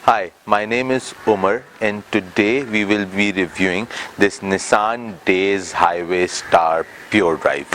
Hi, my name is Umar and today we will be reviewing this Nissan Dayz Highway Star Pure Drive.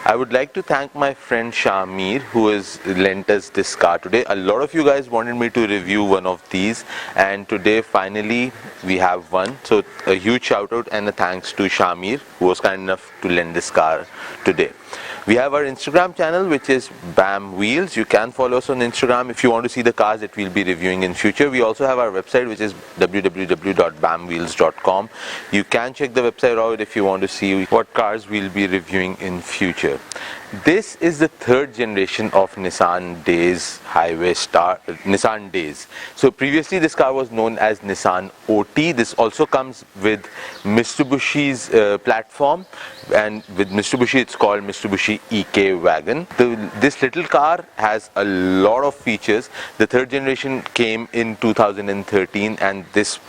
I would like to thank my friend Shamir who has lent us this car today. A lot of you guys wanted me to review one of these and today finally we have one. So a huge shout out and a thanks to Shamir who was kind enough to lend this car today. We have our Instagram channel which is Bamwheels. You can follow us on Instagram if you want to see the cars that we'll be reviewing in future. We also have our website which is www.bamwheels.com. You can check the website out if you want to see what cars we'll be reviewing in future. This is the third generation of Nissan Dayz Highway Star, Nissan Dayz. So previously this car was known as Nissan OT. This also comes with Mitsubishi's platform, and with Mitsubishi it's called Mitsubishi EK Wagon. This little car has a lot of features. The third generation came in 2013 and this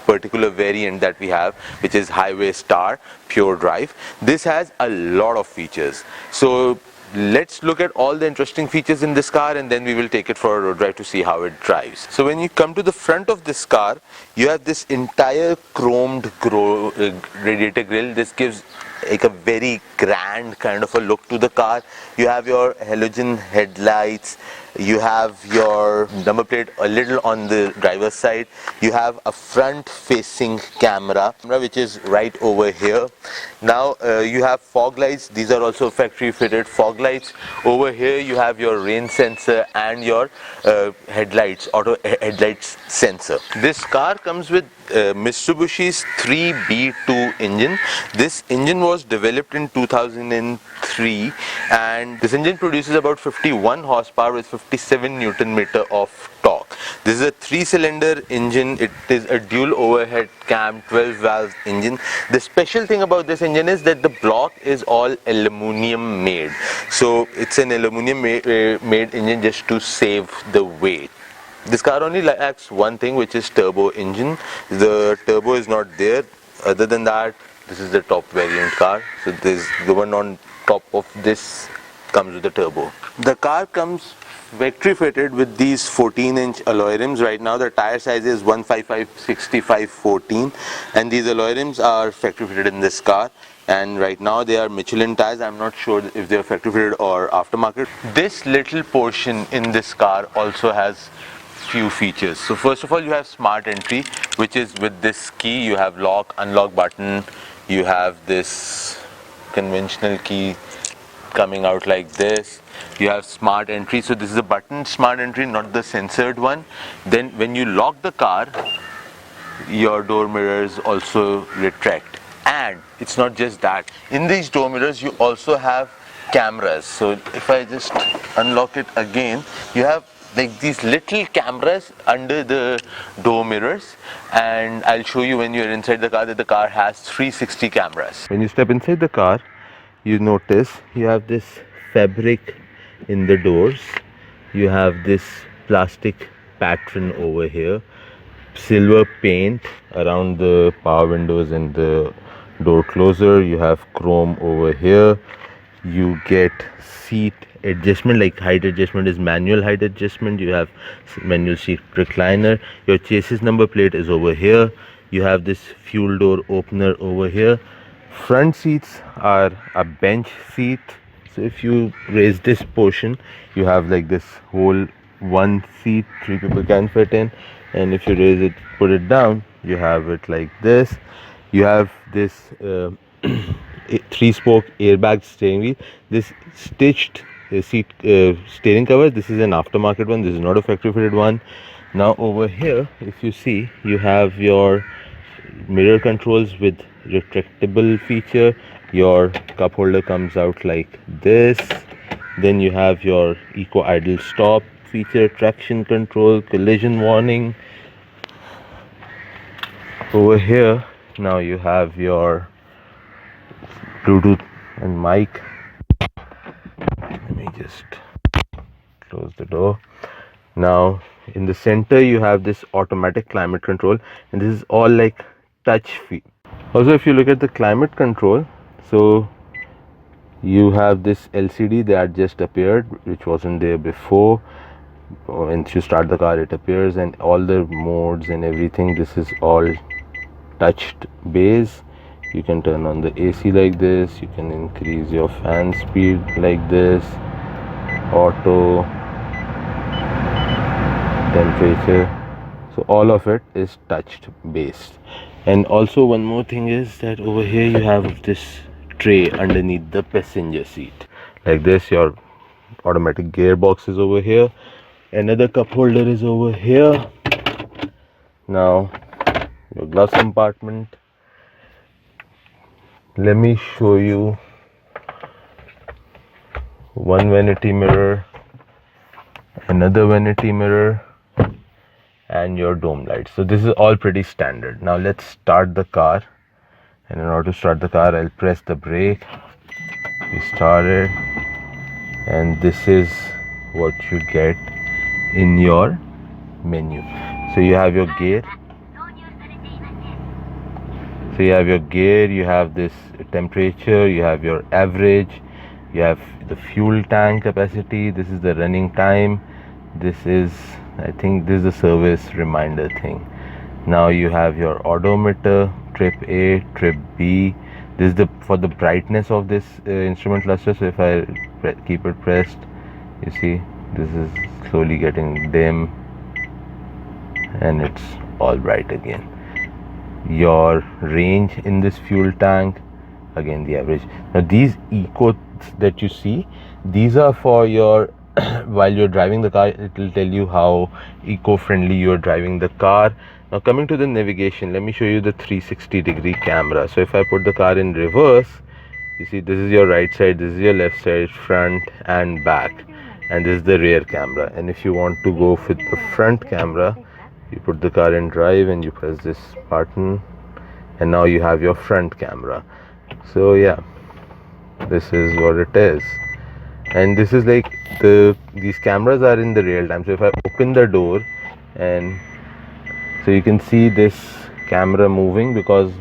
particular variant that we have, which is Highway Star Pure Drive, this has a lot of features. So let's look at all the interesting features in this car and then we will take it for a road drive to see how it drives. So when you come to the front of this car, you have this entire chromed radiator grille. This gives like a very grand kind of a look to the car. You have your halogen headlights, you have your number plate a little on the driver's side, you have a front facing camera which is right over here. Now you have fog lights. These are also factory fitted fog lights. Over here you have your rain sensor and your headlights, auto headlights sensor. This car comes with Mitsubishi's 3B2 engine. This engine was developed in 2003 and this engine produces about 51 horsepower with 57 Newton meter of torque. This is a 3-cylinder engine. It is a dual overhead cam 12 valve engine. The special thing about this engine is that the block is all aluminum made. So it's an aluminum made engine just to save the weight. This car only lacks one thing, which is turbo engine. The turbo is not there. Other than that, this is the top variant car. So this, the one on top of this comes with the turbo. The car comes factory fitted with these 14-inch alloy rims. Right now the tire size is 155/65/14 and these alloy rims are factory fitted in this car. And right now they are Michelin tires. I'm not sure if they are factory fitted or aftermarket. This little portion in this car also has few features. So first of all, you have smart entry, which is with this key. You have lock, unlock button. You have this conventional key coming out like this. You have smart entry. So this is a button smart entry, not the censored one. Then when you lock the car, your door mirrors also retract. And it's not just that. In these door mirrors, you also have cameras. So if I just unlock it again, you have like these little cameras under the door mirrors, and I'll show you when you're inside the car that the car has 360 cameras. When you step inside the car, you notice you have this fabric in the doors, you have this plastic pattern over here, silver paint around the power windows and the door closer, you have chrome over here, you get seat adjustment, like height adjustment is manual height adjustment, you have manual seat recliner, your chassis number plate is over here, you have this fuel door opener over here. Front seats are a bench seat, so if you raise this portion you have like this whole one seat 3 people can fit in, and if you raise it, put it down, you have it like this. You have this 3-spoke airbag steering wheel. This stitched steering cover. This is an aftermarket one. This is not a factory fitted one. Now over here, if you see, you have your mirror controls with retractable feature. Your cup holder comes out like this. Then you have your eco idle stop feature, traction control, collision warning. Over here now you have your Bluetooth and mic. Let me just close the door. Now in the center you have this automatic climate control, and this is all like touch feel. Also, if you look at the climate control, so you have this LCD that just appeared, which wasn't there before. Once you start the car, it appears, and all the modes and everything, this is all touched base. You can turn on the AC like this, you can increase your fan speed like this, auto, temperature. So all of it is touched based. And also one more thing is that over here you have this tray underneath the passenger seat like this. Your automatic gearbox is over here, another cup holder is over here. Now your glove compartment. Let me show you one vanity mirror, another vanity mirror, and your dome lights. So this is all pretty standard. Now let's start the car, and in order to start the car, I'll press the brake. We started, and this is what you get in your menu. So you have your gear. So you have your gear, you have this temperature, you have your average, you have the fuel tank capacity, this is the running time, this is, I think this is the service reminder thing. Now you have your odometer, trip A, trip B. This is the for the brightness of this instrument cluster. So if I keep it pressed, you see this is slowly getting dim and it's all bright again. Your range in this fuel tank, again the average. Now these eco that you see, these are for your while you're driving the car, it will tell you how eco-friendly you're driving the car. Now coming to the navigation, let me show you the 360-degree camera. So if I put the car in reverse, you see this is your right side, this is your left side, front and back, and this is the rear camera. And if you want to go with the front camera, you put the car in drive and you press this button, and now you have your front camera. So yeah, this is what it is. And this is like these cameras are in the real time. So if I open the door, and so you can see this camera moving because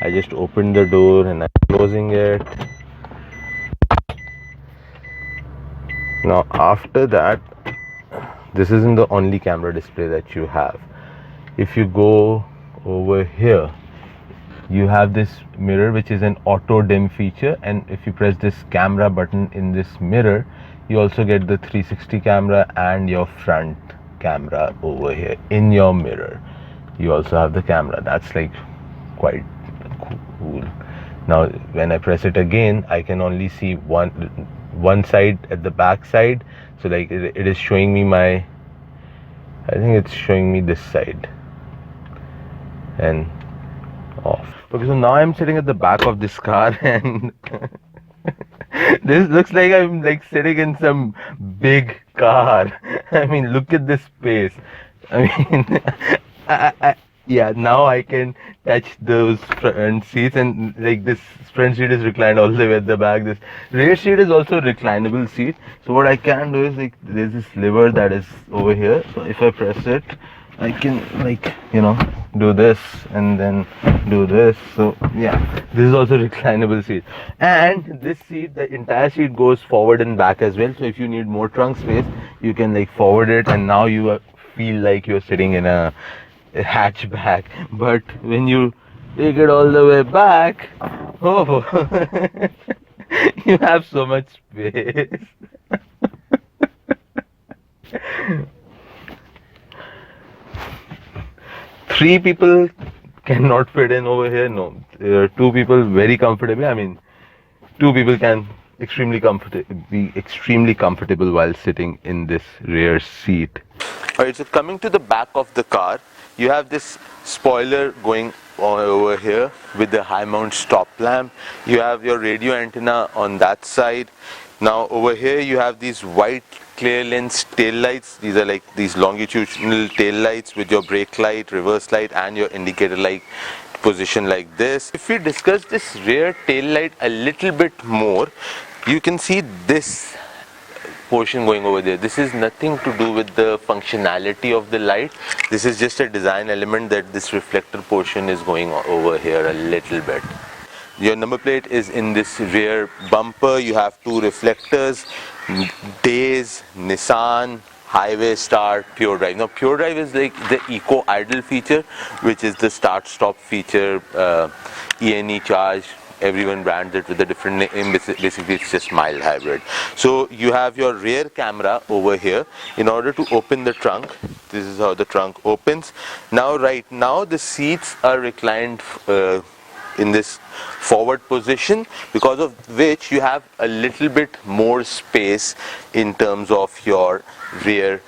I just opened the door and I'm closing it. Now after that, this isn't the only camera display that you have. If you go over here, you have this mirror which is an auto dim feature, and if you press this camera button in this mirror, you also get the 360 camera and your front camera over here in your mirror. You also have the camera. That's like quite cool. Now when I press it again, I can only see one side at the back side. So like it is showing me I think it's showing me this side and off. Okay, so now I'm sitting at the back of this car and this looks like I'm like sitting in some big car. I mean, look at this space. I mean, yeah, now I can touch those front seats, and like this front seat is reclined all the way at the back. This rear seat is also a reclinable seat. So what I can do is like there's this lever that is over here. So if I press it, I can like do this and then do this. So yeah, this is also reclinable seat, and this seat, the entire seat goes forward and back as well. So if you need more trunk space, you can like forward it, and now you feel like you're sitting in a hatchback. But when you take it all the way back, oh you have so much space. Three people cannot fit in over here. No, 2 people very comfortably. I mean, two people can be extremely comfortable while sitting in this rear seat. Alright, so coming to the back of the car, you have this spoiler going on over here with the high mount stop lamp. You have your radio antenna on that side. Now over here you have these white clear lens tail lights. These are like these longitudinal tail lights with your brake light, reverse light and your indicator light position like this. If we discuss this rear tail light a little bit more, you can see this portion going over there. This is nothing to do with the functionality of the light. This is just a design element that this reflector portion is going over here a little bit. Your number plate is in this rear bumper. You have two reflectors, Dayz, Nissan, Highway Start, Pure Drive. Now Pure Drive is like the eco idle feature, which is the start stop feature, ENE charge. Everyone brands it with a different name. Basically it's just mild hybrid. So you have your rear camera over here. In order to open the trunk, this is how the trunk opens. Now right now the seats are reclined in this forward position, because of which you have a little bit more space in terms of your rear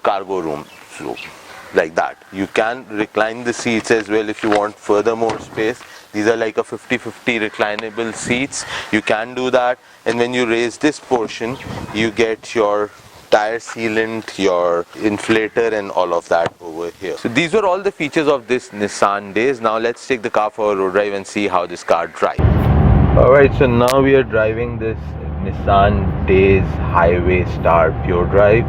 cargo room. So like that, you can recline the seats as well if you want further more space. These are like a 50-50 reclinable seats. You can do that, and when you raise this portion you get your tire sealant, your inflator and all of that over here. So these were all the features of this Nissan Dayz. Now let's take the car for a road drive and see how this car drives. Alright, so now we are driving this Nissan Dayz Highway Star Pure Drive.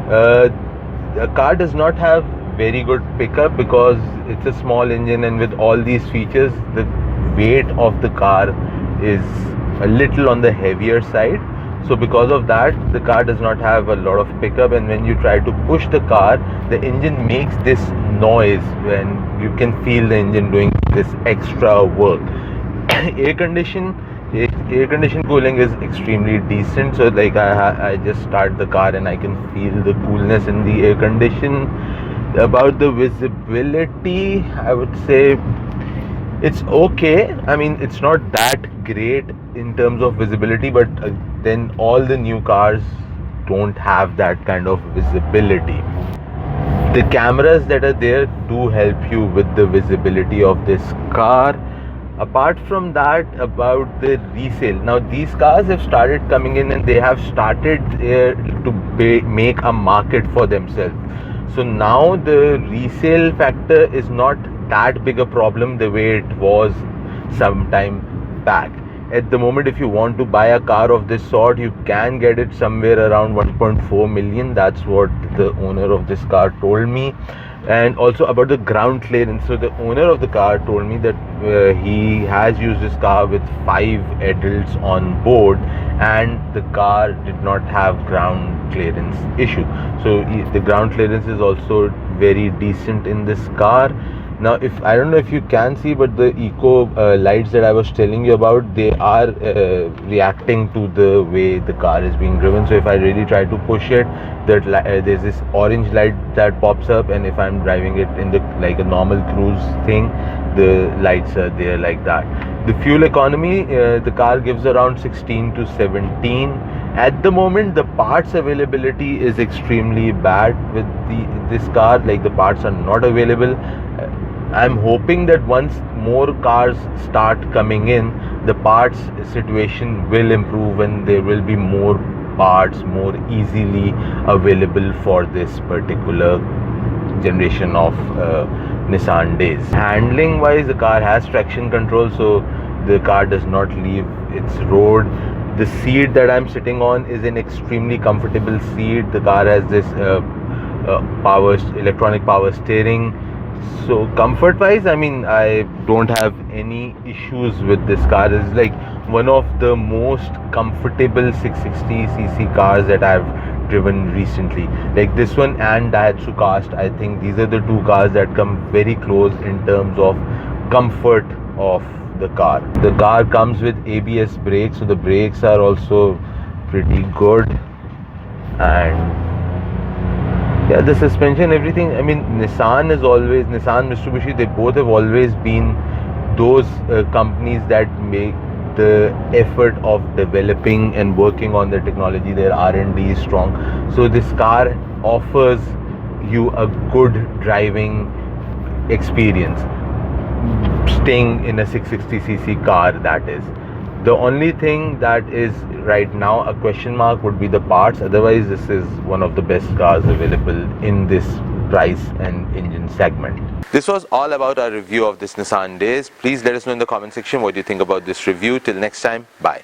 The car does not have very good pickup because it's a small engine, and with all these features the weight of the car is a little on the heavier side. So because of that, the car does not have a lot of pickup, and when you try to push the car, the engine makes this noise when you can feel the engine doing this extra work. Air condition cooling is extremely decent. So like I just start the car and I can feel the coolness in the air condition. About the visibility, I would say it's okay. I mean, it's not that great in terms of visibility, but then all the new cars don't have that kind of visibility. The cameras that are there do help you with the visibility of this car. Apart from that, about the resale, now these cars have started coming in and they have started to make a market for themselves. So now the resale factor is not that big a problem the way it was some time back. At the moment, if you want to buy a car of this sort, you can get it somewhere around 1.4 million. That's what the owner of this car told me. And also about the ground clearance, so the owner of the car told me that he has used this car with 5 adults on board and the car did not have ground clearance issue. So the ground clearance is also very decent in this car. Now, if I don't know if you can see, but the eco lights that I was telling you about, they are reacting to the way the car is being driven. So if I really try to push it, that there's this orange light that pops up, and if I'm driving it in the like a normal cruise thing, the lights are there like that. The fuel economy, the car gives around 16 to 17. At the moment, the parts availability is extremely bad with this car. Like, the parts are not available. I'm hoping that once more cars start coming in, the parts situation will improve and there will be more parts more easily available for this particular generation of Nissan Dayz. Handling wise, the car has traction control, so the car does not leave its road. The seat that I'm sitting on is an extremely comfortable seat. The car has this electronic power steering. So comfort wise, I mean, I don't have any issues with this car. It's like one of the most comfortable 660cc cars that I've driven recently. Like this one and Daihatsu Cast, I think these are the two cars that come very close in terms of comfort of the car. The car comes with ABS brakes, so the brakes are also pretty good. And yeah, the suspension, everything. I mean, Nissan, Mitsubishi, they both have always been those companies that the effort of developing and working on the technology. Their R&D is strong, so this car offers you a good driving experience, staying in a 660cc car, that is. The only thing that is right now a question mark would be the parts. Otherwise, this is one of the best cars available in this price and engine segment. This was all about our review of this Nissan Dayz. Please let us know in the comment section what you think about this review. Till next time, bye.